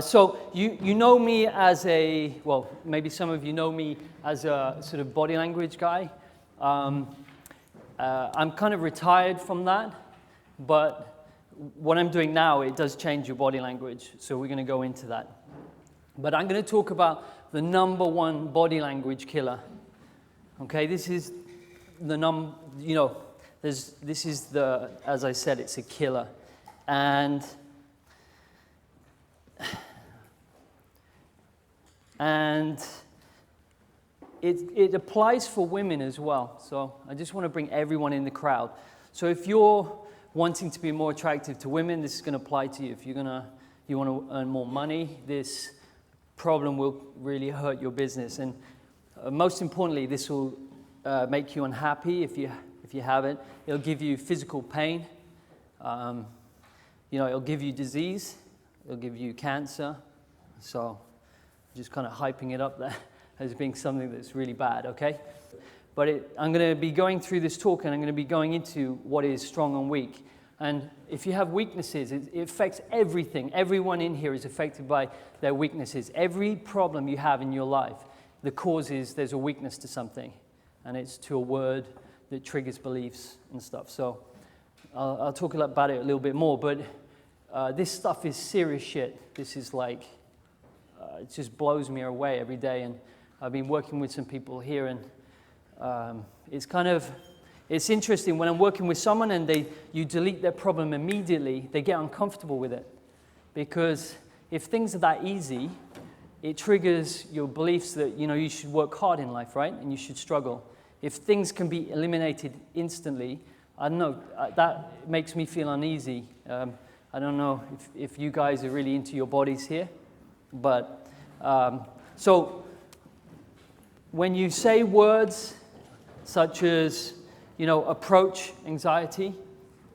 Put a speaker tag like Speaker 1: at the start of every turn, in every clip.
Speaker 1: So you know me as maybe some of you know me as a sort of body language guy. I'm kind of retired from that, but what I'm doing now, it does change your body language, so we're going to go into that. But I'm going to talk about the number one body language killer. Okay, this is the this is the, as I said, it's a killer. And it applies for women as well. So I just want to bring everyone in the crowd. So if you're wanting to be more attractive to women, this is going to apply to you. If you want to earn more money, this problem will really hurt your business. And most importantly, this will make you unhappy if you have it. It'll give you physical pain. It'll give you disease. It'll give you cancer. So just kind of hyping it up there as being something that's really bad, okay? But I'm going to be going through this talk, and I'm going to be going into what is strong and weak. And if you have weaknesses, it affects everything. Everyone in here is affected by their weaknesses. Every problem you have in your life, the cause is there's a weakness to something, and it's to a word that triggers beliefs and stuff. So I'll talk about it a little bit more, but this stuff is serious shit. This is like, it just blows me away every day, and I've been working with some people here, and it's interesting when I'm working with someone and you delete their problem immediately, they get uncomfortable with it. Because if things are that easy, it triggers your beliefs that, you should work hard in life, right? And you should struggle. If things can be eliminated instantly, I don't know, that makes me feel uneasy. I don't know if you guys are really into your bodies here, but so when you say words such as, approach anxiety,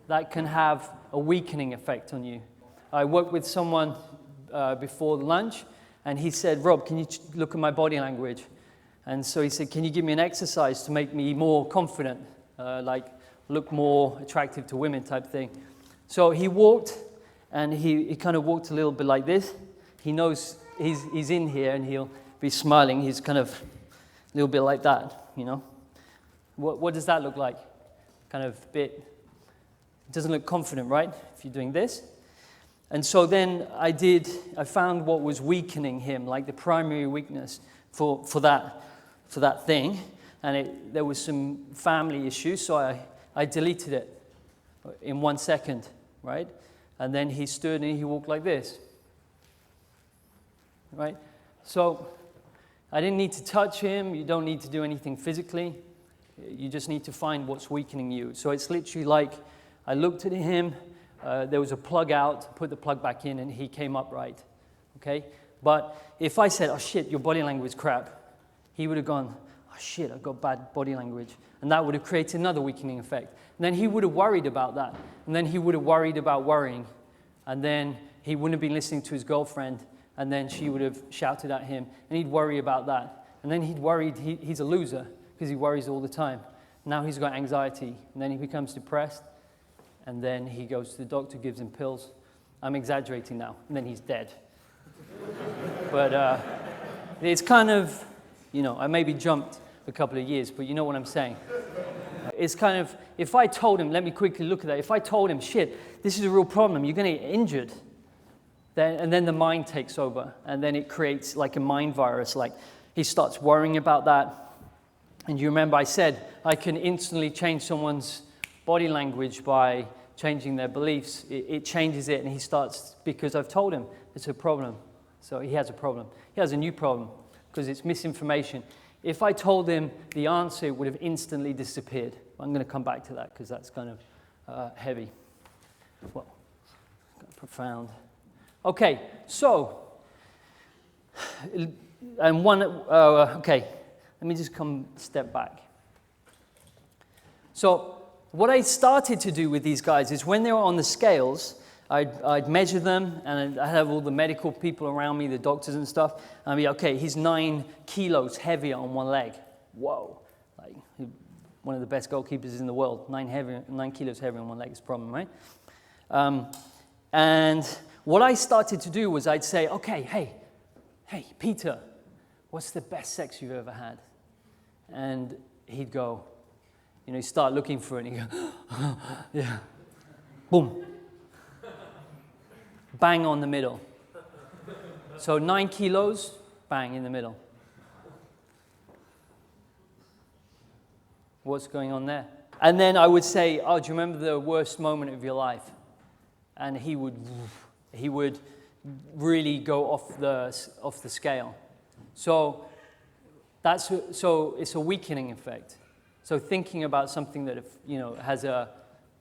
Speaker 1: that can have a weakening effect on you. I worked with someone before lunch, and he said, Rob, can you look at my body language? And so he said, can you give me an exercise to make me more confident, like look more attractive to women type thing? So he walked, and he kind of walked a little bit like this. He knows he's in here, and he'll be smiling. He's kind of a little bit like that, What does that look like? Kind of it doesn't look confident, right? If you're doing this. And so then I found what was weakening him, like the primary weakness for that thing. And there was some family issues, so I deleted it in 1 second, right? And then he stood and he walked like this, right? So I didn't need to touch him. You don't need to do anything physically. You just need to find what's weakening you. So it's literally like I looked at him, there was a plug out, put the plug back in, and he came upright, okay? But if I said, oh shit, your body language crap, he would have gone, oh shit, I've got bad body language. And that would have created another weakening effect. And then he would have worried about that. And then he would have worried about worrying. And then he wouldn't have been listening to his girlfriend. And then she would have shouted at him. And he'd worry about that. And then he'd worried he's a loser because he worries all the time. Now he's got anxiety. And then he becomes depressed. And then he goes to the doctor, gives him pills. I'm exaggerating now. And then he's dead. But it's kind of, I maybe jumped a couple of years, but you know what I'm saying. It's kind of, if I told him, let me quickly look at that. If I told him, shit, this is a real problem, you're going to get injured. And then the mind takes over. And then it creates like a mind virus. Like he starts worrying about that. And you remember I said, I can instantly change someone's body language by changing their beliefs. It changes it, and he starts, because I've told him it's a problem. So he has a problem. He has a new problem because it's misinformation. If I told him the answer, it would have instantly disappeared. I'm going to come back to that because that's kind of heavy. Well, profound. Okay, so, and okay, let me just come step back. So, what I started to do with these guys is when they were on the scales, I'd measure them, and I'd have all the medical people around me, the doctors and stuff, and I'd be, okay, he's 9 kilos heavier on one leg. Whoa. Like, one of the best goalkeepers in the world, 9 kilos heavier on one leg is a problem, right? And what I started to do was I'd say, okay, hey, Peter, what's the best sex you've ever had? And he'd go, he'd start looking for it, and he'd go, yeah, boom. Bang on the middle. So 9 kilos, bang in the middle. What's going on there? And then I would say, oh, do you remember the worst moment of your life? And he would really go off the scale. So it's a weakening effect. So thinking about something that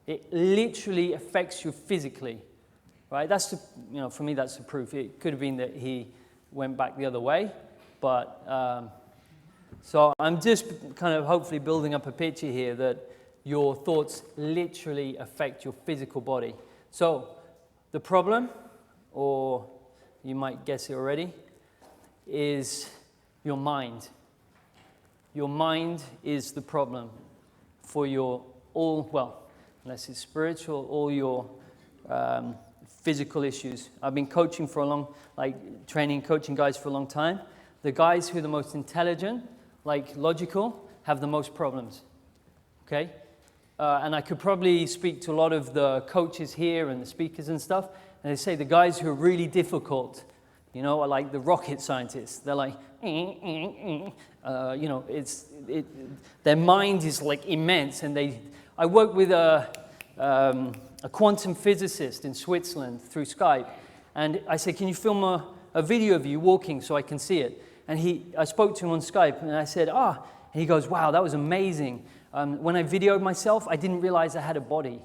Speaker 1: it literally affects you physically, right? That's for me that's the proof. It could have been that he went back the other way, but so I'm just kind of hopefully building up a picture here that your thoughts literally affect your physical body. So the problem, or you might guess it already, is your mind. Your mind is the problem for unless it's spiritual, all your physical issues. I've been coaching training coaching guys for a long time. The guys who are the most intelligent, logical, have the most problems, okay? And I could probably speak to a lot of the coaches here and the speakers and stuff, and they say the guys who are really difficult, are like the rocket scientists. They're like, their mind is immense, and I work with a quantum physicist in Switzerland through Skype, and I said, can you film a video of you walking so I can see it? And I spoke to him on Skype, and I said, and he goes, wow, that was amazing. When I videoed myself, I didn't realize I had a body.